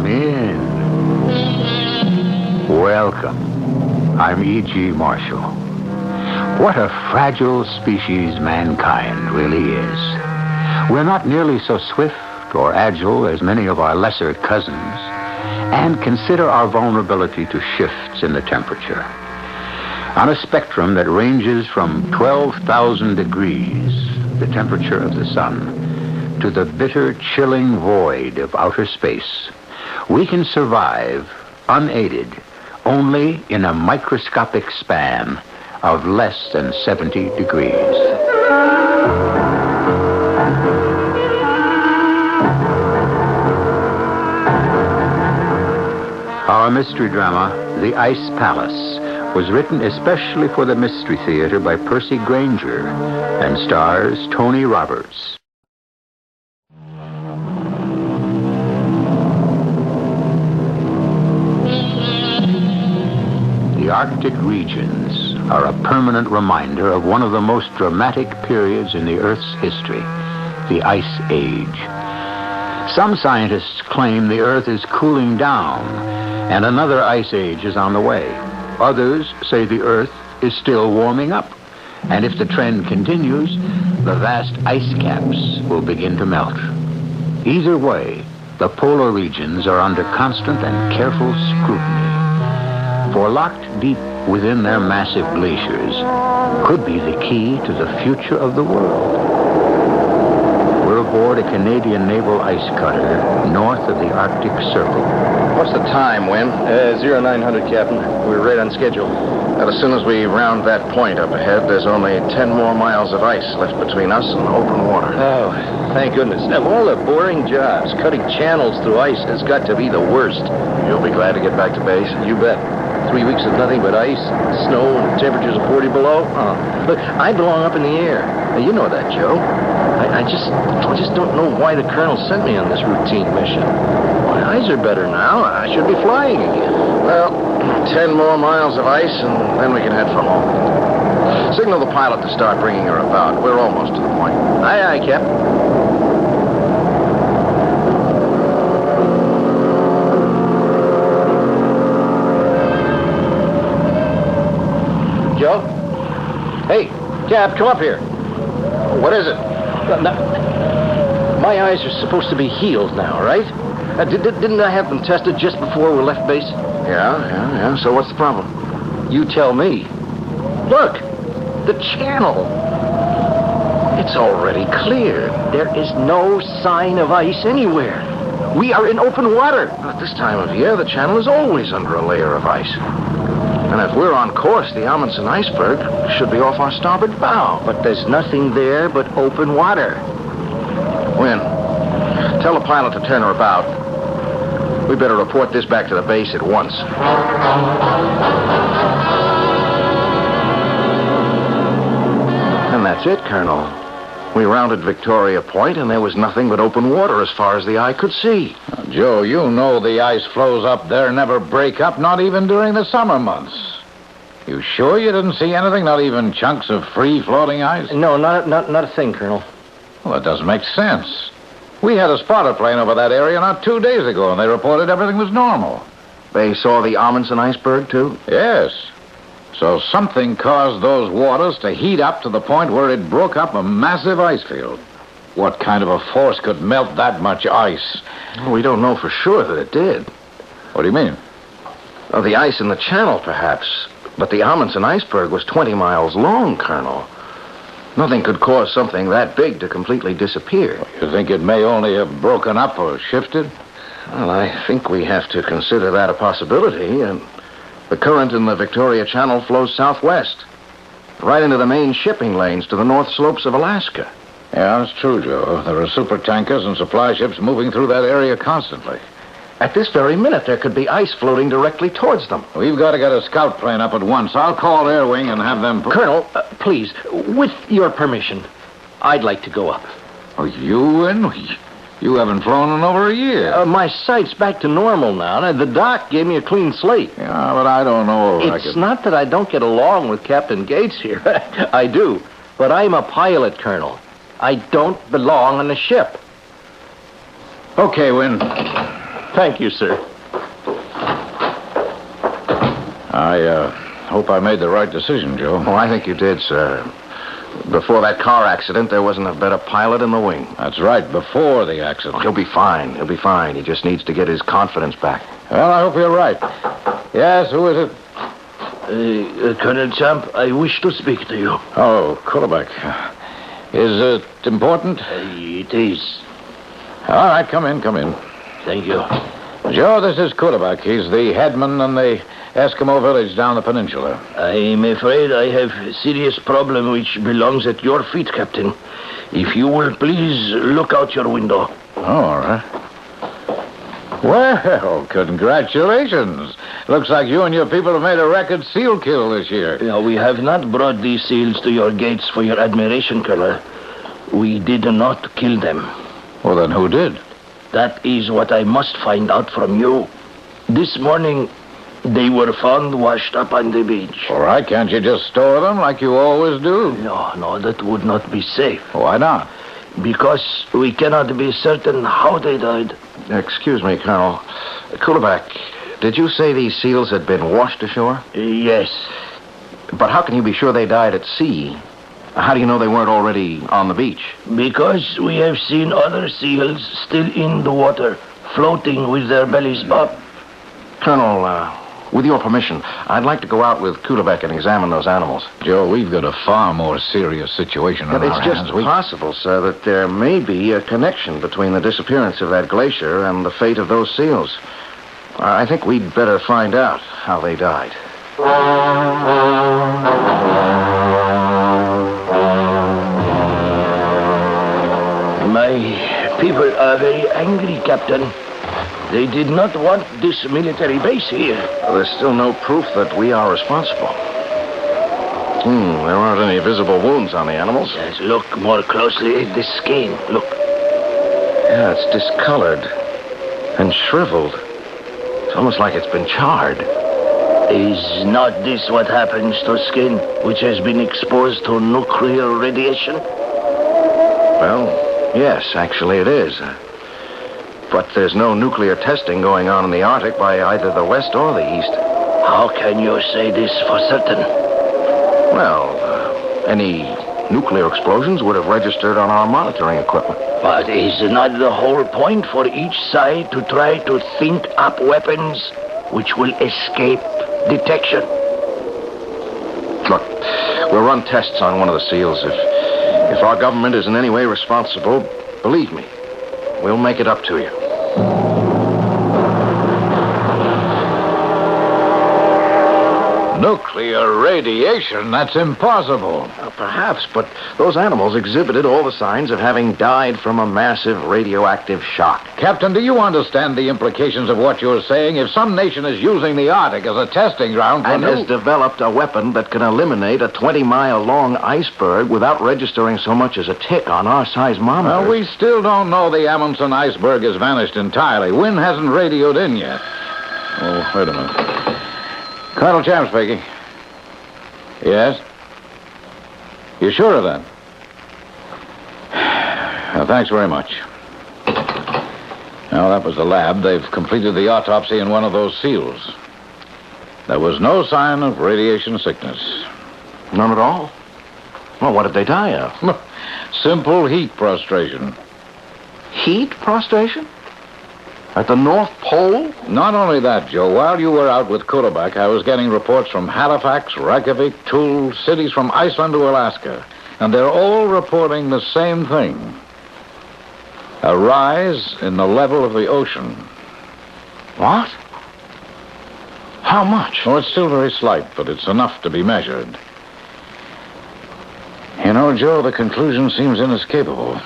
Come in. Welcome. I'm E.G. Marshall. What a fragile species mankind really is. We're not nearly so swift or agile as many of our lesser cousins, and consider our vulnerability to shifts in the temperature. On a spectrum that ranges from 12,000 degrees, the temperature of the sun, to the bitter, chilling void of outer space, we can survive unaided only in a microscopic span of less than 70 degrees. Our mystery drama, The Ice Palace, was written especially for the Mystery Theater by Percy Granger and stars Tony Roberts. The Arctic regions are a permanent reminder of one of the most dramatic periods in the Earth's history, the Ice Age. Some scientists claim the Earth is cooling down and another ice age is on the way. Others say the Earth is still warming up, and if the trend continues, the vast ice caps will begin to melt. Either way, the polar regions are under constant and careful scrutiny. For locked deep within their massive glaciers could be the key to the future of the world. We're aboard a Canadian naval ice cutter north of the Arctic Circle. What's the time, Win? 0900, Captain. We're right on schedule. And as soon as we round that point up ahead, there's only 10 more miles of ice left between us and open water. Oh, thank goodness. Of all the boring jobs, cutting channels through ice has got to be the worst. You'll be glad to get back to base? You bet. 3 weeks of nothing but ice, snow, and temperatures of 40 below. Look, I belong up in the air. You know that, Joe. I just don't know why the colonel sent me on this routine mission. My eyes are better now. I should be flying again. Well, 10 more miles of ice, and then we can head for home. Signal the pilot to start bringing her about. We're almost to the point. Aye, aye, Captain. Joe? Hey, Cap, come up here. What is it? My eyes are supposed to be healed now, right? Didn't I have them tested just before we left base? Yeah. So what's the problem? You tell me. Look, the channel. It's already clear. There is no sign of ice anywhere. We are in open water. At this time of year, the channel is always under a layer of ice. And if we're on course, the Amundsen iceberg should be off our starboard bow. But there's nothing there but open water. Win, tell the pilot to turn her about. We better report this back to the base at once. And that's it, Colonel. We rounded Victoria Point, and there was nothing but open water as far as the eye could see. Now, Joe, you know the ice floes up there never break up, not even during the summer months. You sure you didn't see anything, not even chunks of free-floating ice? No, not a thing, Colonel. Well, that doesn't make sense. We had a spotter plane over that area not 2 days ago, and they reported everything was normal. They saw the Amundsen iceberg, too? Yes. So something caused those waters to heat up to the point where it broke up a massive ice field. What kind of a force could melt that much ice? We don't know for sure that it did. What do you mean? The ice in the channel, perhaps. But the Amundsen iceberg was 20 miles long, Colonel. Nothing could cause something that big to completely disappear. You think it may only have broken up or shifted? Well, I think we have to consider that a possibility. And the current in the Victoria Channel flows southwest, right into the main shipping lanes to the north slopes of Alaska. Yeah, that's true, Joe. There are supertankers and supply ships moving through that area constantly. At this very minute, there could be ice floating directly towards them. We've got to get a scout plane up at once. I'll call Air Wing and have them... Colonel, please, with your permission, I'd like to go up. Oh, you and... You haven't flown in over a year. My sight's back to normal now. The doc gave me a clean slate. Yeah, but I don't know if It's not that I don't get along with Captain Gates here. I do. But I'm a pilot, Colonel. I don't belong on a ship. Okay, Win. Thank you, sir. I hope I made the right decision, Joe. Oh, I think you did, sir. Before that car accident, there wasn't a better pilot in the wing. That's right, before the accident. He'll be fine. He'll be fine. He just needs to get his confidence back. Well, I hope you're right. Yes, who is it? Colonel Champ, I wish to speak to you. Oh, Kulleback. Is it important? It is. All right, come in. Thank you. Joe, this is Kulleback. He's the headman in the Eskimo village down the peninsula. I'm afraid I have a serious problem which belongs at your feet, Captain. If you will please look out your window. Oh, all right. Well, congratulations. Looks like you and your people have made a record seal kill this year. We have not brought these seals to your gates for your admiration, Colonel. We did not kill them. Well, then who did? That is what I must find out from you. This morning, they were found washed up on the beach. All right, can't you just store them like you always do? No, that would not be safe. Why not? Because we cannot be certain how they died. Excuse me, Colonel. Kulleback, did you say these seals had been washed ashore? Yes. But how can you be sure they died at sea? How do you know they weren't already on the beach? Because we have seen other seals still in the water, floating with their bellies up. Colonel, with your permission, I'd like to go out with Kulleback and examine those animals. Joe, we've got a far more serious situation on But our it's just hands. possible, sir, that there may be a connection between the disappearance of that glacier and the fate of those seals. I think we'd better find out how they died. My people are very angry, Captain. They did not want this military base here. There's still no proof that we are responsible. There aren't any visible wounds on the animals. Yes, look more closely at the skin. Look. Yeah, it's discolored and shriveled. It's almost like it's been charred. Is not this what happens to skin which has been exposed to nuclear radiation? Well, yes, actually it is. But there's no nuclear testing going on in the Arctic by either the west or the east. How can you say this for certain? Well, any nuclear explosions would have registered on our monitoring equipment. But is not the whole point for each side to try to think up weapons which will escape detection? Look, we'll run tests on one of the seals. If our government is in any way responsible, believe me, we'll make it up to you. Nuclear radiation? That's impossible. Perhaps, but those animals exhibited all the signs of having died from a massive radioactive shock. Captain, do you understand the implications of what you're saying? If some nation is using the Arctic as a testing ground for And has developed a weapon that can eliminate a 20-mile-long iceberg without registering so much as a tick on our seismometer. Well, we still don't know the Amundsen iceberg has vanished entirely. Wynn hasn't radioed in yet. Oh, wait a minute. Colonel Champ speaking. Yes? You sure of that? Well, thanks very much. Now, that was the lab. They've completed the autopsy in one of those seals. There was no sign of radiation sickness. None at all? Well, what did they die of? Simple heat prostration. Heat prostration? At the North Pole? Not only that, Joe. While you were out with Kulleback, I was getting reports from Halifax, Reykjavik, Toul, cities from Iceland to Alaska. And they're all reporting the same thing. A rise in the level of the ocean. What? How much? Oh, it's still very slight, but it's enough to be measured. You know, Joe, the conclusion seems inescapable.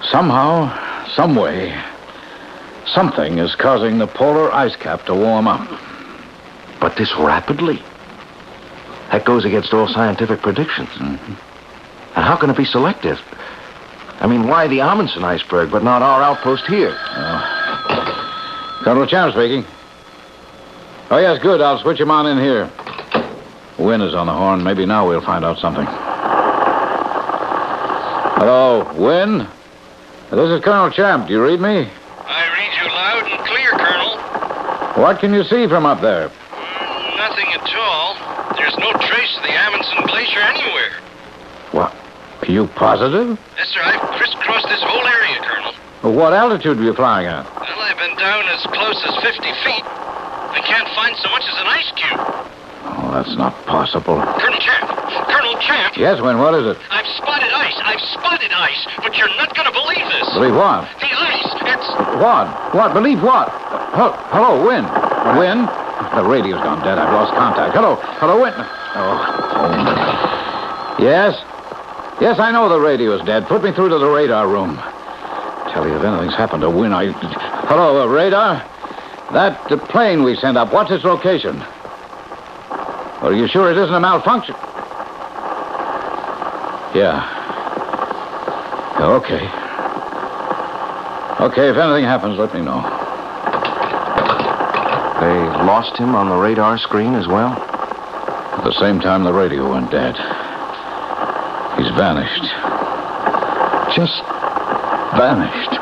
Somehow, some way, something is causing the polar ice cap to warm up. But this rapidly? That goes against all scientific predictions. Mm-hmm. And how can it be selective? I mean, why the Amundsen iceberg, but not our outpost here? Colonel Champ speaking. Oh, yes, good. I'll switch him on in here. Wynn is on the horn. Maybe now we'll find out something. Hello, Wynn? This is Colonel Champ. Do you read me? I read you loud and What can you see from up there? Nothing at all. There's no trace of the Amundsen Glacier anywhere. What? Are you positive? Yes, sir. I've crisscrossed this whole area, Colonel. What altitude were you flying at? Well, I've been down as close as 50 feet. I can't find so much as an ice cube. Oh, that's not possible. Colonel Champ! Colonel Champ! Yes, Win, what is it? I've spotted ice! I've spotted ice! But you're not going to believe this! Believe what? The ice! It's... What? What? Believe what? Hello, Win. Win? The radio's gone dead. I've lost contact. Hello, Win. Oh. Yes? Yes, I know the radio's dead. Put me through to the radar room. Tell you, if anything's happened to Win, Hello, radar? That plane we sent up, what's its location? Are you sure it isn't a malfunction? Yeah. Okay. Okay, if anything happens, let me know. They lost him on the radar screen as well? At the same time, the radio went dead. He's vanished. Just vanished.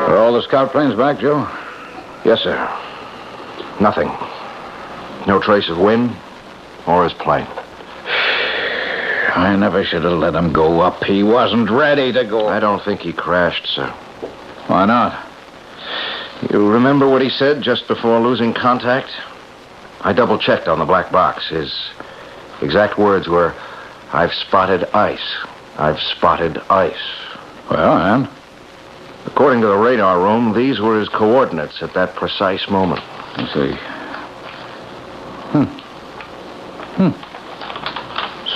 Are all the scout planes back, Joe? Yes, sir. Nothing. No trace of Wynn or his plane. I never should have let him go up. He wasn't ready to go. I don't think he crashed, sir. Why not? You remember what he said just before losing contact? I double-checked on the black box. His exact words were, "I've spotted ice. I've spotted ice." Well, and? According to the radar room, these were his coordinates at that precise moment. Let's see.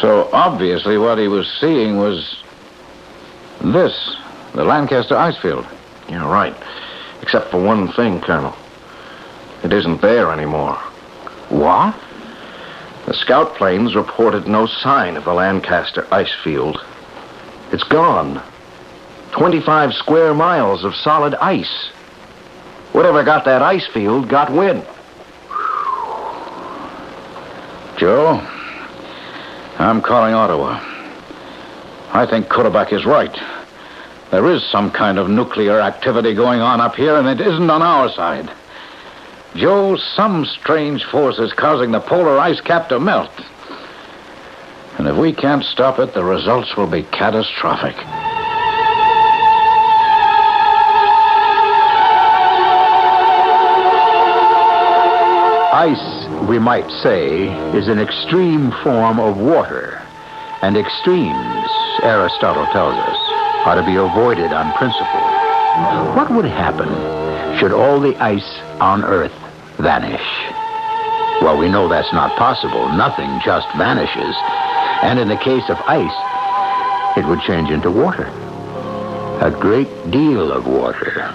So obviously what he was seeing was this, the Lancaster ice field. You're right. Except for one thing, Colonel. It isn't there anymore. What? The scout planes reported no sign of the Lancaster ice field. It's gone. 25 square miles of solid ice. Whatever got that ice field got wind. Joe, I'm calling Ottawa. I think Cuddeback is right. There is some kind of nuclear activity going on up here, and it isn't on our side. Joe, some strange force is causing the polar ice cap to melt. And if we can't stop it, the results will be catastrophic. Ice, we might say, is an extreme form of water, and extremes, Aristotle tells us, are to be avoided on principle. What would happen should all the ice on Earth vanish? Well, we know that's not possible. Nothing just vanishes. And in the case of ice, it would change into water. A great deal of water.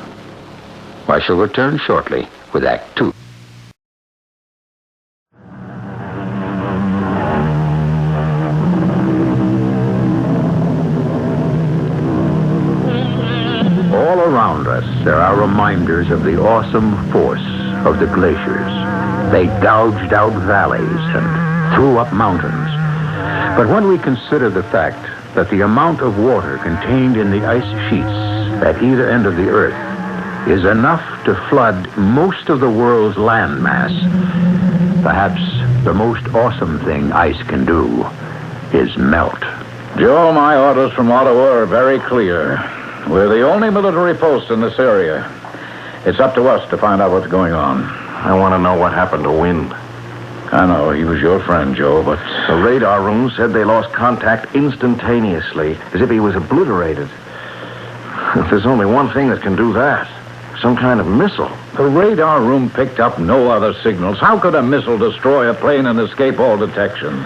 I shall return shortly with Act Two. All around us, there are reminders of the awesome force of the glaciers. They gouged out valleys and threw up mountains. But when we consider the fact that the amount of water contained in the ice sheets at either end of the Earth is enough to flood most of the world's landmass, perhaps the most awesome thing ice can do is melt. Joe, my orders from Ottawa are very clear. We're the only military post in this area. It's up to us to find out what's going on. I want to know what happened to Wynn. I know, he was your friend, Joe, but... The radar room said they lost contact instantaneously, as if he was obliterated. There's only one thing that can do that. Some kind of missile. The radar room picked up no other signals. How could a missile destroy a plane and escape all detection?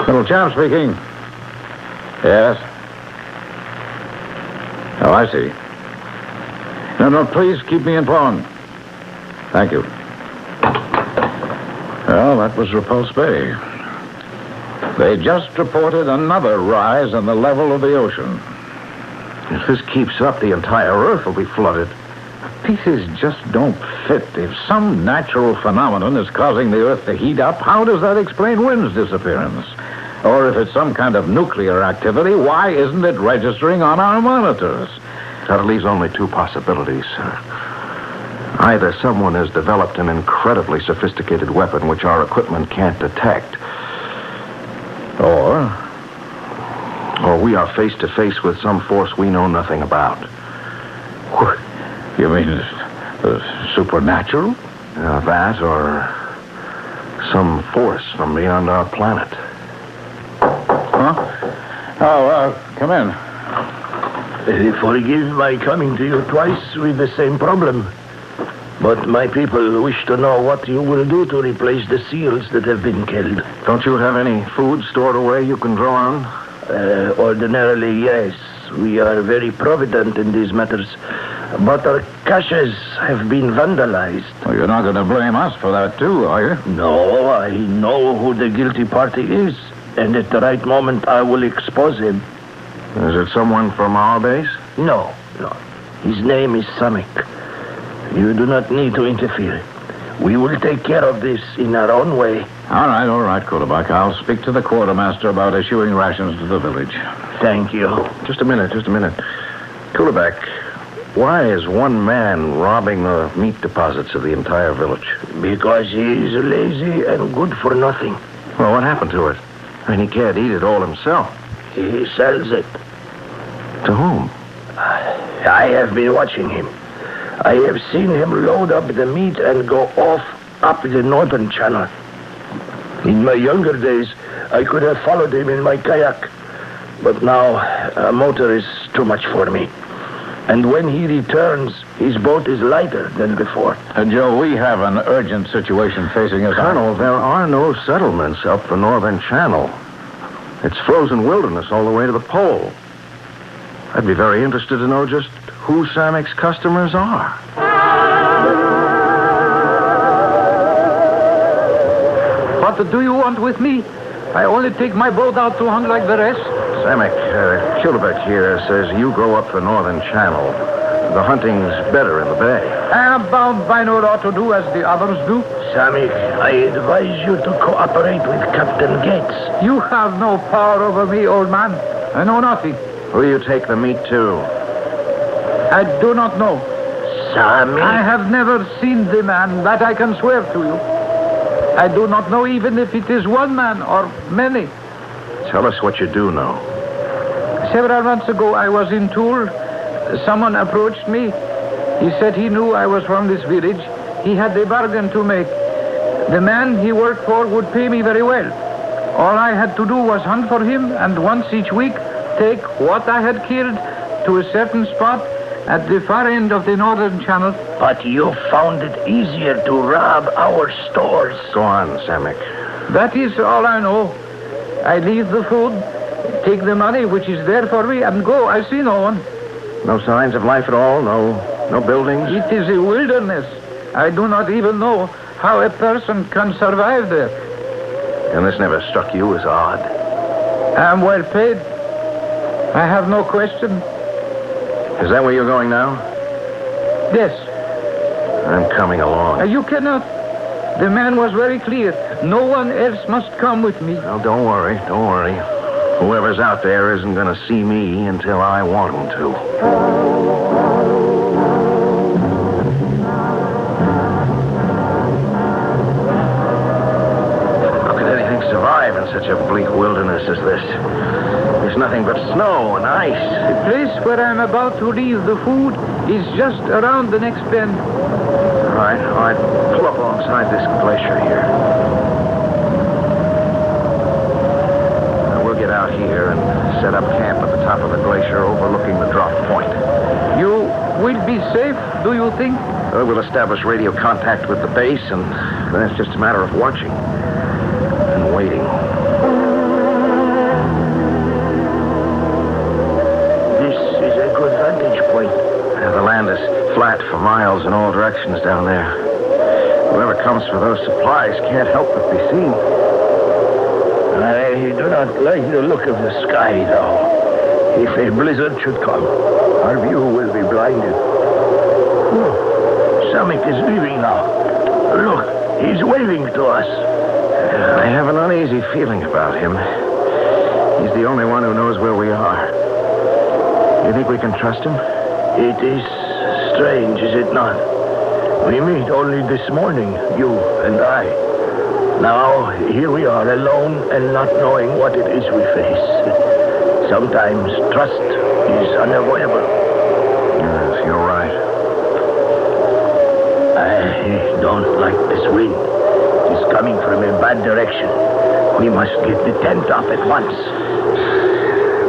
Little chap speaking. Yes? Oh, I see. No, please keep me informed. Thank you. Well, that was Repulse Bay. They just reported another rise in the level of the ocean. If this keeps up, the entire Earth will be flooded. Pieces just don't fit. If some natural phenomenon is causing the Earth to heat up, how does that explain Wynn's disappearance? Or if it's some kind of nuclear activity, why isn't it registering on our monitors? That leaves only two possibilities, sir. Either someone has developed an incredibly sophisticated weapon which our equipment can't detect, or we are face to face with some force we know nothing about. You mean supernatural? That or some force from beyond our planet. Huh? Oh, come in. Forgive my coming to you twice with the same problem. But my people wish to know what you will do to replace the seals that have been killed. Don't you have any food stored away you can draw on? Ordinarily, yes. We are very provident in these matters. But our caches have been vandalized. Well, you're not going to blame us for that, too, are you? No, I know who the guilty party is. And at the right moment, I will expose him. Is it someone from our base? No. His name is Samik. You do not need to interfere. We will take care of this in our own way. All right, Kulabak. I'll speak to the quartermaster about issuing rations to the village. Thank you. Just a minute. Kulabak, why is one man robbing the meat deposits of the entire village? Because he is lazy and good for nothing. Well, what happened to it? I mean, he can't eat it all himself. He sells it. To whom? I have been watching him. I have seen him load up the meat and go off up the northern channel. In my younger days, I could have followed him in my kayak. But now, a motor is too much for me. And when he returns, his boat is lighter than before. Joe, we have an urgent situation facing us. Colonel, there are no settlements up the northern channel. It's frozen wilderness all the way to the pole. I'd be very interested to know just who Samik's customers are. What do you want with me? I only take my boat out to hunt like the rest. Samik, Kulabek here says you go up the northern channel. The hunting's better in the bay. I am bound by no law to do as the others do. Samik, I advise you to cooperate with Captain Gates. You have no power over me, old man. I know nothing. Who you take the meat to? I do not know. Samik? I have never seen the man, that I can swear to you. I do not know even if it is one man or many. Tell us what you do know. Several months ago, I was in Toul. Someone approached me. He said he knew I was from this village. He had a bargain to make. The man he worked for would pay me very well. All I had to do was hunt for him, and once each week, take what I had killed to a certain spot at the far end of the northern channel. But you found it easier to rob our stores. Go on, Samik. That is all I know. I leave the food, take the money which is there for me, and go. I see no one. No signs of life at all? No buildings? It is a wilderness. I do not even know how a person can survive there. And this never struck you as odd? I am well paid. I have no question. Is that where you're going now? Yes. I'm coming along. You cannot. The man was very clear. No one else must come with me. Well, don't worry. Whoever's out there isn't going to see me until I want him to. How could anything survive in such a bleak wilderness as this? There's nothing but snow and ice. The place where I'm about to leave the food is just around the next bend. All right. Pull up alongside this glacier here. Now, we'll get out here and set up camp at the top of the glacier overlooking the drop point. You will be safe, do you think? We'll establish radio contact with the base, and then it's just a matter of watching and waiting. This is a good vantage point. The land is flat for miles in all directions down there. Whoever comes for those supplies can't help but be seen. I do not like the look of the sky, though. If a blizzard should come, our view will be blinded. Look, Samik is leaving now. Look, he's waving to us. I have an uneasy feeling about him. He's the only one who knows where we are. You think we can trust him? It is strange, is it not? We meet only this morning, you and I. Now, here we are alone and not knowing what it is we face. Sometimes trust is unavoidable. Yes, you're right. I don't like this wind. It's coming from a bad direction. We must get the tent off at once.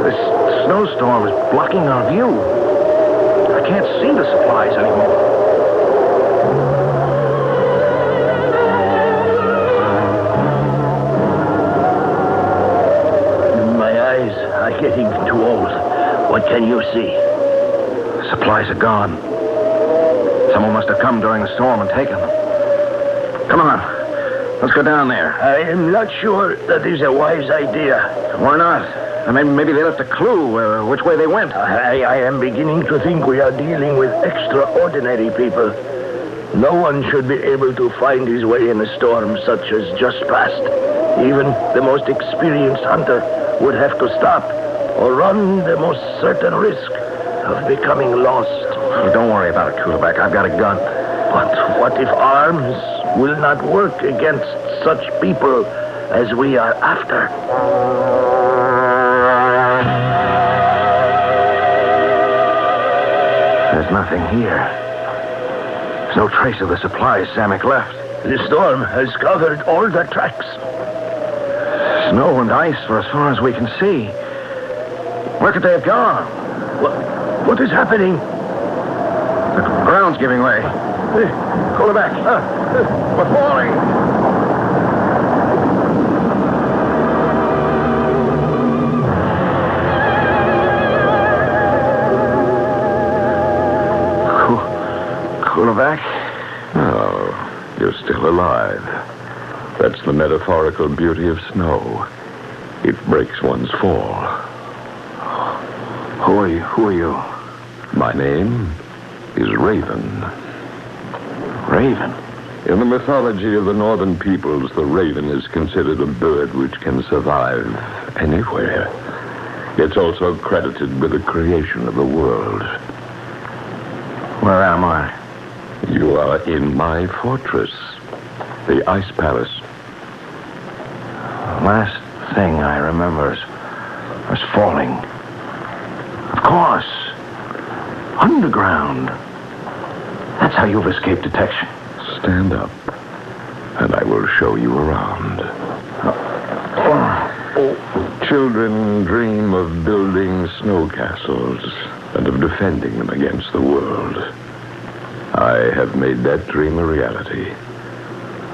This snowstorm is blocking our view. I can't see the supplies anymore. My eyes are getting too old. What can you see? Supplies are gone. Someone must have come during the storm and taken them. Come on. Let's go down there. I am not sure that is a wise idea. Why not? Maybe they left a clue which way they went. I am beginning to think we are dealing with extraordinary people. No one should be able to find his way in a storm such as just passed. Even the most experienced hunter would have to stop or run the most certain risk of becoming lost. Oh, don't worry about it, Kulabek. I've got a gun. But what if arms will not work against such people as we are after? There's nothing here. There's no trace of the supplies Samek left. The storm has covered all the tracks. Snow and ice for as far as we can see. Where could they have gone? What is happening? The ground's giving way. Kulabek. We're falling. Kulabek? Oh, you're still alive. That's the metaphorical beauty of snow. It breaks one's fall. Who are you? My name is Raven. Raven? In the mythology of the northern peoples, the raven is considered a bird which can survive anywhere. It's also credited with the creation of the world. Where am I? You are in my fortress, the Ice Palace. The last thing I remember was falling. Of course. Underground. That's how you've escaped detection. Stand up, and I will show you around. Children dream of building snow castles and of defending them against the world. I have made that dream a reality.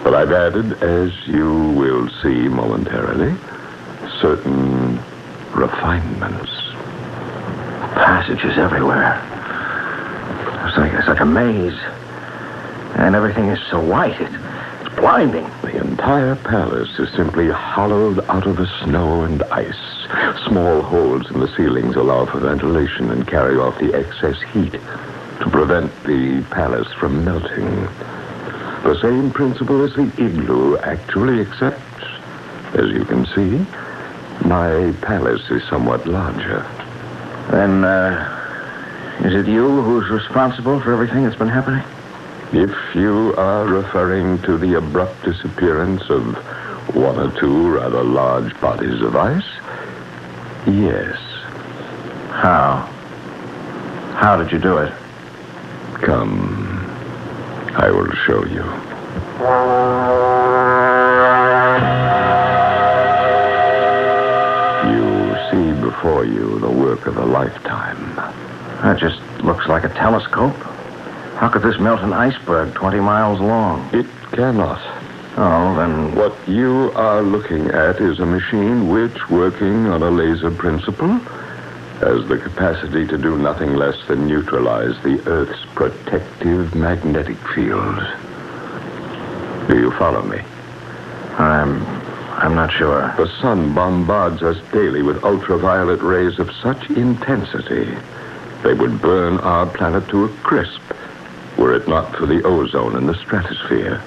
But I've added, as you will see momentarily, certain refinements. Passages everywhere. It's like a maze. And everything is so white, it's blinding. The entire palace is simply hollowed out of the snow and ice. Small holes in the ceilings allow for ventilation and carry off the excess heat to prevent the palace from melting. The same principle as the igloo actually, except, as you can see, my palace is somewhat larger. Then, is it you who's responsible for everything that's been happening? If you are referring to the abrupt disappearance of one or two rather large bodies of ice, yes. How? How did you do it? Come, I will show you. You see before you the work of a lifetime. That just looks like a telescope. How could this melt an iceberg 20 miles long? It cannot. Oh, then... What you are looking at is a machine which, working on a laser principle, has the capacity to do nothing less than neutralize the Earth's protective magnetic field. Do you follow me? I'm not sure. The sun bombards us daily with ultraviolet rays of such intensity they would burn our planet to a crisp were it not for the ozone in the stratosphere.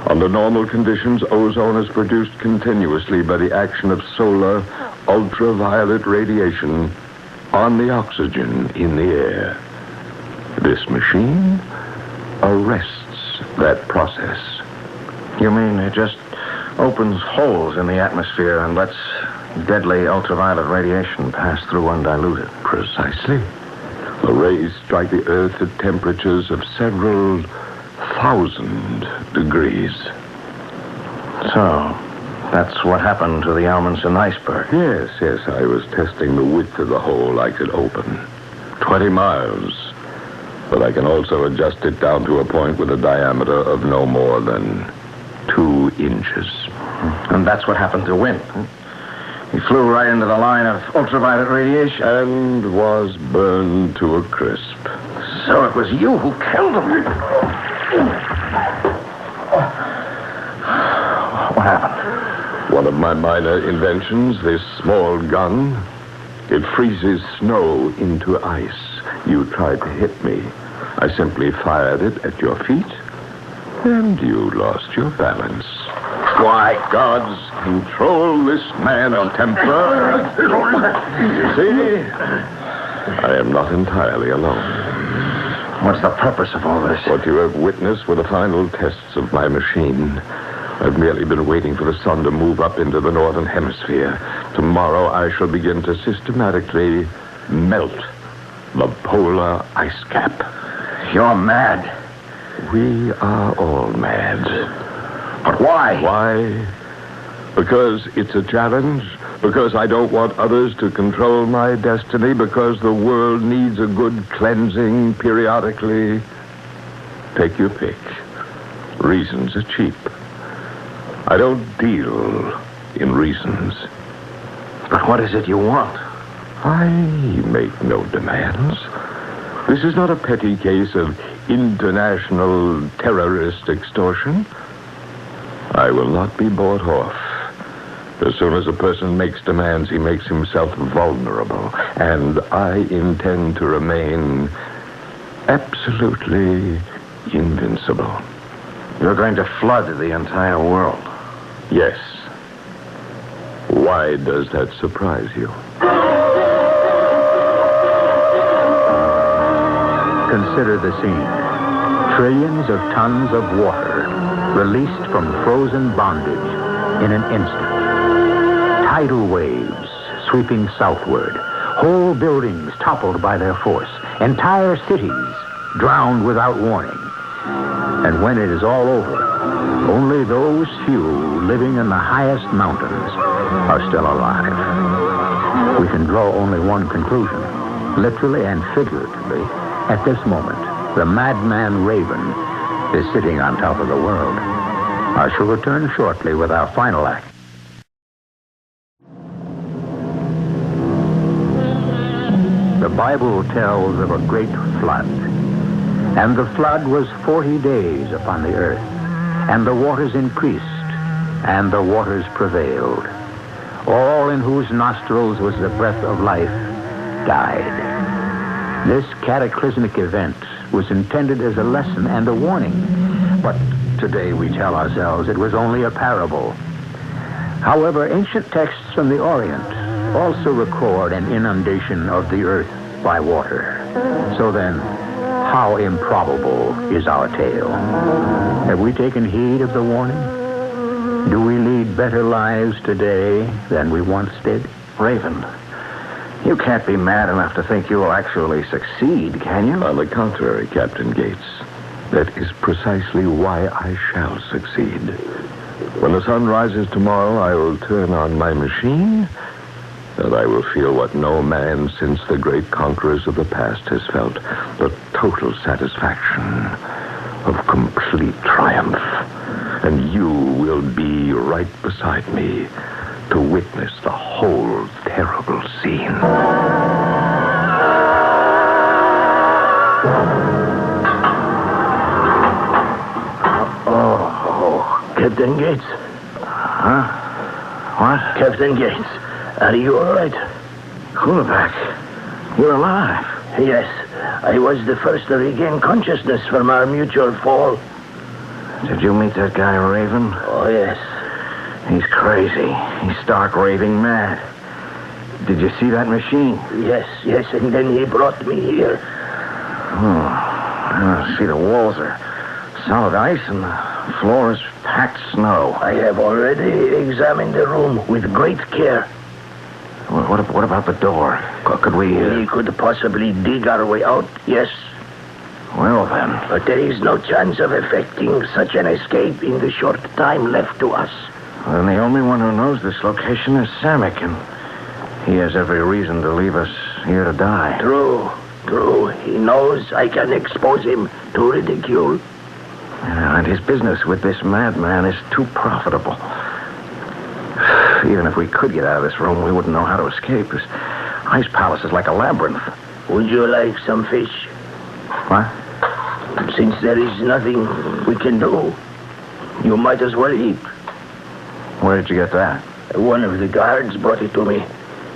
Under normal conditions, ozone is produced continuously by the action of solar ultraviolet radiation on the oxygen in the air. This machine arrests that process. You mean it just opens holes in the atmosphere and lets deadly ultraviolet radiation pass through undiluted? Precisely. The rays strike the Earth at temperatures of several thousand degrees. So, that's what happened to the Amundsen iceberg. Yes. I was testing the width of the hole I could open. 20 miles. But I can also adjust it down to a point with a diameter of no more than 2 inches. And that's what happened to Wynn. He flew right into the line of ultraviolet radiation. And was burned to a crisp. So it was you who killed him. What happened? One of my minor inventions, this small gun, it freezes snow into ice. You tried to hit me. I simply fired it at your feet, and you lost your balance. Why, gods control this man's temper. You see, I am not entirely alone. What's the purpose of all this? What you have witnessed were the final tests of my machine. I've merely been waiting for the sun to move up into the northern hemisphere. Tomorrow I shall begin to systematically melt the polar ice cap. You're mad. We are all mad. But why? Why? Because it's a challenge. Because I don't want others to control my destiny. Because the world needs a good cleansing periodically. Take your pick. Reasons are cheap. I don't deal in reasons. But what is it you want? I make no demands. This is not a petty case of international terrorist extortion. I will not be bought off. As soon as a person makes demands, he makes himself vulnerable. And I intend to remain absolutely invincible. You're going to flood the entire world. Yes. Why does that surprise you? Consider the scene. Trillions of tons of water released from frozen bondage in an instant. Tidal waves sweeping southward. Whole buildings toppled by their force. Entire cities drowned without warning. And when it is all over, only those few living in the highest mountains are still alive. We can draw only one conclusion, literally and figuratively. At this moment, the madman Raven is sitting on top of the world. I shall return shortly with our final act. The Bible tells of a great flood. And the flood was 40 days upon the earth. And the waters increased, and the waters prevailed. All in whose nostrils was the breath of life died. This cataclysmic event was intended as a lesson and a warning. But today we tell ourselves it was only a parable. However, ancient texts from the Orient also record an inundation of the earth by water. So then, how improbable is our tale? Have we taken heed of the warning? Do we lead better lives today than we once did? Raven, you can't be mad enough to think you will actually succeed, can you? On the contrary, Captain Gates. That is precisely why I shall succeed. When the sun rises tomorrow, I will turn on my machine, and I will feel what no man since the great conquerors of the past has felt, the total satisfaction of complete triumph. And you will be right beside me to witness the whole terrible scene. Oh, Captain Gates. Huh? What? Captain Gates, are you all right? Kulabak, you're alive. Yes, I was the first to regain consciousness from our mutual fall. Did you meet that guy, Raven? Oh, yes. He's crazy. He's stark raving mad. Did you see that machine? Yes, and then he brought me here. See, the walls are solid ice and the floor is packed snow. I have already examined the room with great care. What about the door? Could we... We could possibly dig our way out, yes. Well, then. But there is no chance of effecting such an escape in the short time left to us. Then the only one who knows this location is Samek, and he has every reason to leave us here to die. True. He knows I can expose him to ridicule. And his business with this madman is too profitable. Even if we could get out of this room, we wouldn't know how to escape. This ice palace is like a labyrinth. Would you like some fish? What? Since there is nothing we can do, you might as well eat. Where did you get that? One of the guards brought it to me.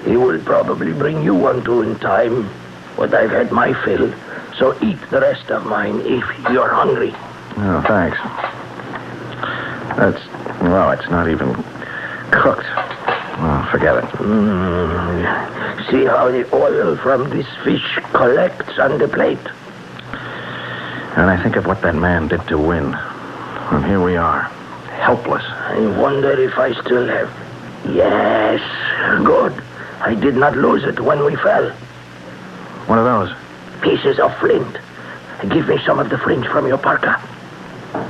He will probably bring you one too in time. But I've had my fill, so eat the rest of mine if you're hungry. Oh, thanks. It's not even cooked. Oh, forget it. See how the oil from this fish collects on the plate? And I think of what that man did to win. And here we are, helpless. I wonder if I still have... Yes, good. I did not lose it when we fell. What are those? Pieces of flint. Give me some of the fringe from your parka.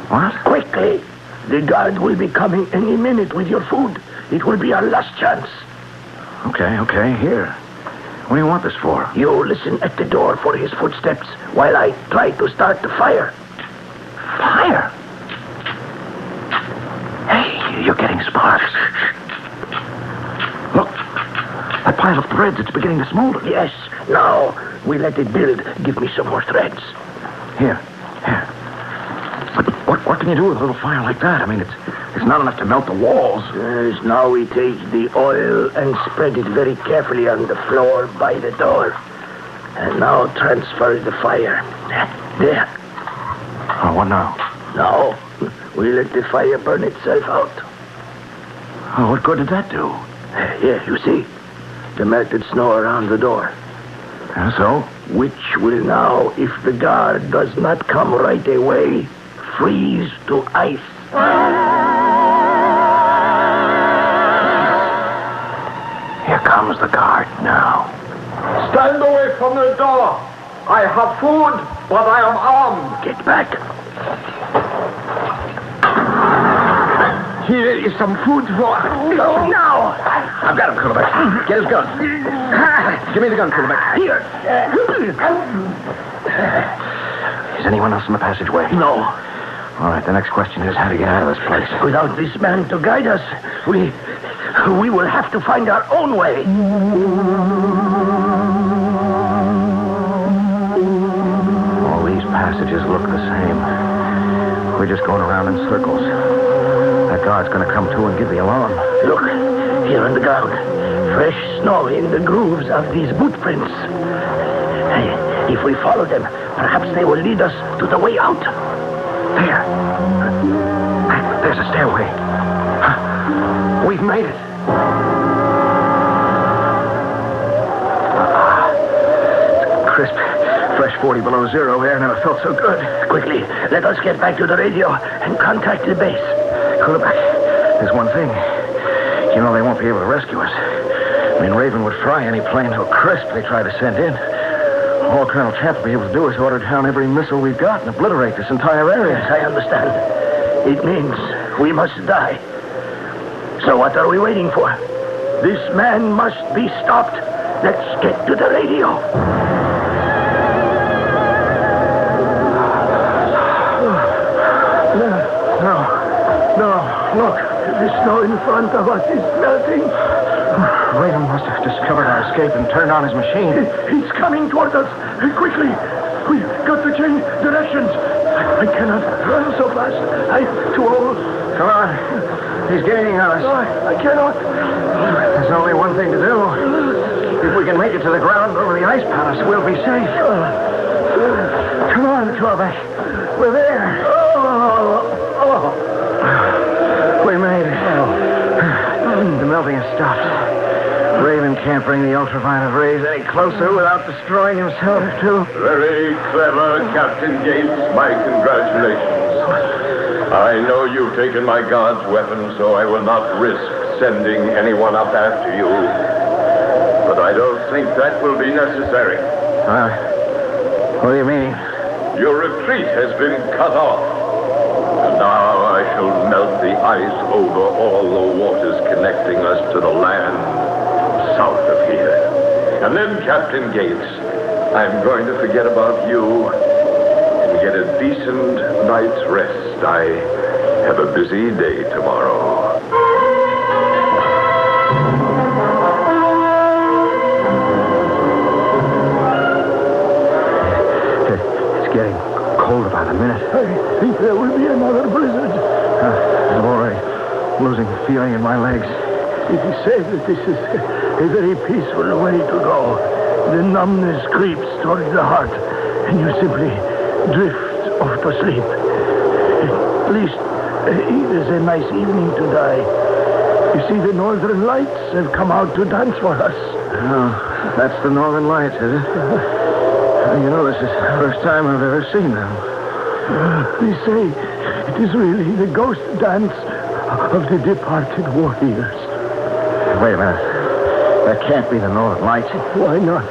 What? Quickly. The guard will be coming any minute with your food. It will be our last chance. Okay, here. What do you want this for? You listen at the door for his footsteps while I try to start the fire. Fire? Hey, you're getting sparks. Look, that pile of threads, it's beginning to smolder. Yes, now we let it build. Give me some more threads. Here. But what can you do with a little fire like that? I mean, it's not enough to melt the walls. Yes, now we take the oil and spread it very carefully on the floor by the door. And now transfer the fire. There. Oh, what now? Now, we let the fire burn itself out. Oh, what good did that do? Yeah, you see? The melted snow around the door. And so? Which will now, if the guard does not come right away, freeze to ice. Here comes the guard now. Stand away from the door. I have food, but I am armed. Get back. Here is some food for... No, now. I've got him, Kulabek. Get his gun. Give me the gun, Kulabek. Here. Is anyone else in the passageway? No. All right, the next question is how to get out of this place. Without this man to guide us, we will have to find our own way. All these passages look the same. We're just going around in circles. That guard's going to come to and give the alarm. Look, here on the ground. Fresh snow in the grooves of these boot prints. If we follow them, perhaps they will lead us to the way out. There. There's a stairway. We've made it. It's crisp, fresh 40 below zero. Air never felt so good. Quickly, let us get back to the radio and contact the base. Kulabek, there's one thing. You know they won't be able to rescue us. I mean, Raven would fry any plane to a crisp they try to send in. All Colonel Champ will be able to do is order down every missile we've got and obliterate this entire area. Yes, I understand. It means we must die. So what are we waiting for? This man must be stopped. Let's get to the radio. No. Look, the snow in front of us is melting. Raven must have discovered our escape and turned on his machine. He's coming toward us. Quickly. We've got to change directions. I cannot run so fast. I'm too old. Come on. He's gaining on us. No, I cannot. There's only one thing to do. If we can make it to the ground over the ice palace, we'll be safe. Come on, Kulabek. We're there. Oh, can't bring the ultraviolet rays any closer without destroying himself, too. Very clever, Captain Gates. My congratulations. I know you've taken my guard's weapon, so I will not risk sending anyone up after you. But I don't think that will be necessary. What do you mean? Your retreat has been cut off. And now I shall melt the ice over all the waters connecting us to the land south of here. And then, Captain Gates, I'm going to forget about you and get a decent night's rest. I have a busy day tomorrow. It's getting colder by the minute. I think there will be another blizzard. I'm already losing feeling in my legs. It is said that this is a very peaceful way to go. The numbness creeps toward the heart, and you simply drift off to sleep. At least, it is a nice evening to die. You see, the Northern Lights have come out to dance for us. Oh, that's the Northern Lights, is it? You know, this is the first time I've ever seen them. They say it is really the ghost dance of the departed warriors. Wait a minute. That can't be the Northern Lights. Why not?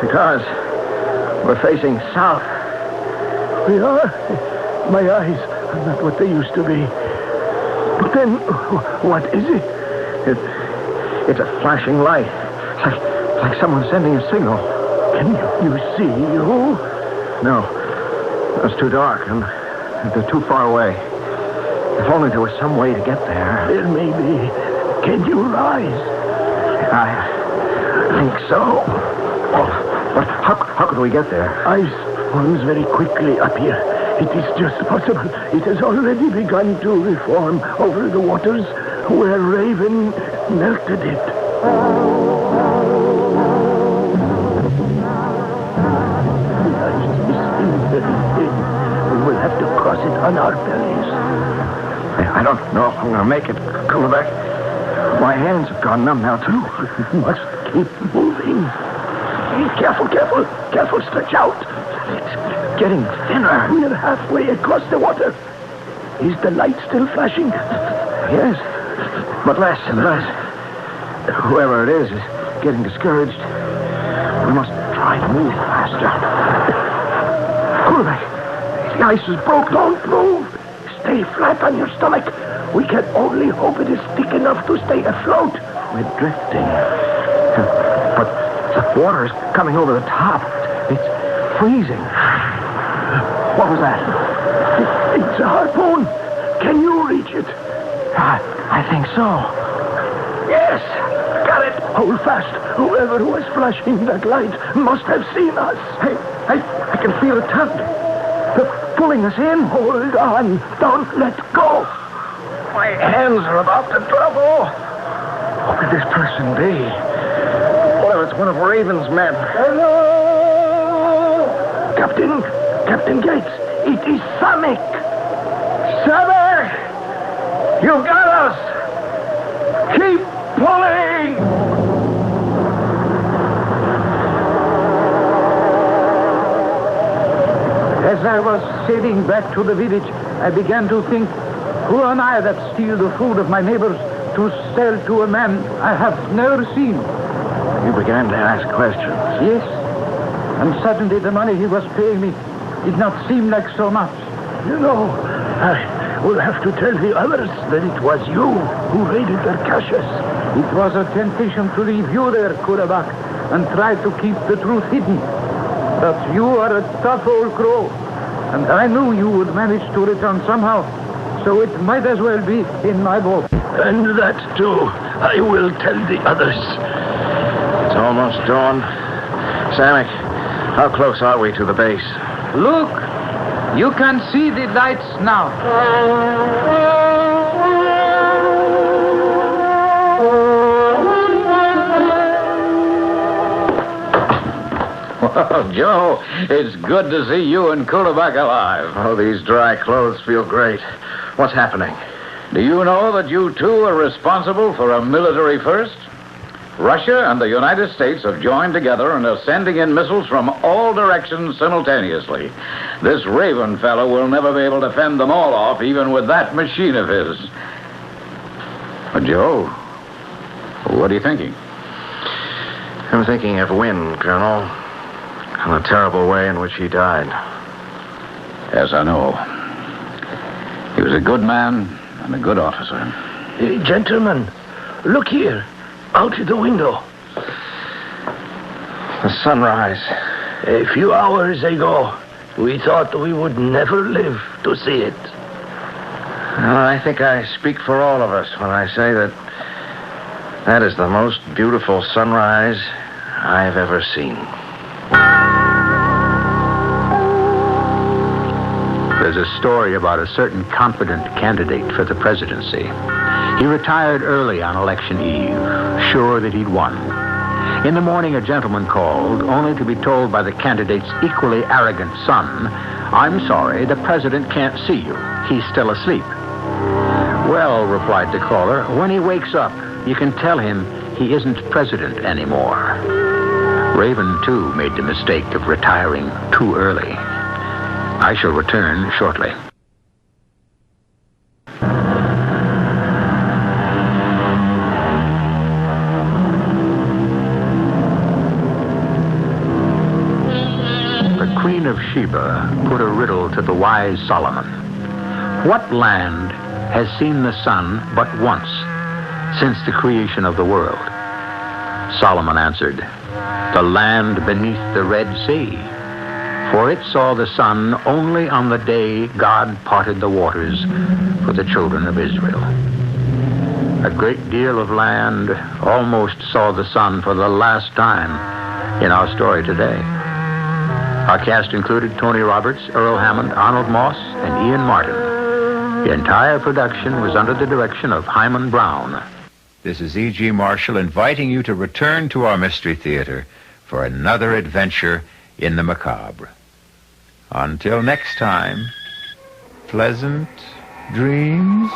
Because we're facing south. We are. My eyes are not what they used to be. But then, what is it? It's a flashing light. It's like someone sending a signal. Can you see who? No. It's too dark, and they're too far away. If only there was some way to get there. There may be. Can you rise? I think so. But how could we get there? Ice forms very quickly up here. It is just possible. It has already begun to reform over the waters where Raven melted it. We will have to cross it on our bellies. I don't know if I'm going to make it, Kulebeck. My hands have gone numb now, too. We must keep moving. Careful, careful. Careful, stretch out. It's getting thinner. We're halfway across the water. Is the light still flashing? Yes, but less and less. Whoever it is getting discouraged. We must try to move faster. Kulebeck, the ice is broke. Don't move. Stay flat on your stomach. We can only hope it is thick enough to stay afloat. We're drifting. But the water's coming over the top. It's freezing. What was that? It's a harpoon. Can you reach it? I think so. Yes. Got it. Hold fast. Whoever was flashing that light must have seen us. Hey, I can feel a tug. They're pulling us in. Hold on. Don't let go. My hands are about to trouble. What could this person be? What if it's one of Raven's men? Hello! Captain Gates, it is Samek. Samek! You got us! Keep pulling! As I was sailing back to the village, I began to think, who am I that steal the food of my neighbors to sell to a man I have never seen? You began to ask questions. Yes. And suddenly the money he was paying me did not seem like so much. You know, I will have to tell the others that it was you who raided their caches. It was a temptation to leave you there, Kulebeck, and try to keep the truth hidden. But you are a tough old crow, and I knew you would manage to return somehow, so it might as well be in my boat. And that, too, I will tell the others. It's almost dawn. Samek, how close are we to the base? Look, you can see the lights now. Well, Joe, it's good to see you and Kulebeck alive. Oh, these dry clothes feel great. What's happening? Do you know that you two are responsible for a military first? Russia and the United States have joined together and are sending in missiles from all directions simultaneously. This Raven fellow will never be able to fend them all off, even with that machine of his. Joe, what are you thinking? I'm thinking of Wynne, Colonel, and the terrible way in which he died. Yes, I know. He was a good man and a good officer. Gentlemen, look here. Out the window. The sunrise. A few hours ago, we thought we would never live to see it. Well, I think I speak for all of us when I say that that is the most beautiful sunrise I've ever seen. There's a story about a certain confident candidate for the presidency. He retired early on election eve, sure that he'd won. In the morning, a gentleman called, only to be told by the candidate's equally arrogant son, "I'm sorry, the president can't see you. He's still asleep." "Well," replied the caller, "when he wakes up, you can tell him he isn't president anymore." Raven, too, made the mistake of retiring too early. I shall return shortly. The Queen of Sheba put a riddle to the wise Solomon. What land has seen the sun but once since the creation of the world? Solomon answered, "The land beneath the Red Sea. For it saw the sun only on the day God parted the waters for the children of Israel." A great deal of land almost saw the sun for the last time in our story today. Our cast included Tony Roberts, Earl Hammond, Arnold Moss, and Ian Martin. The entire production was under the direction of Hyman Brown. This is E.G. Marshall inviting you to return to our Mystery Theater for another adventure in the macabre. Until next time, pleasant dreams.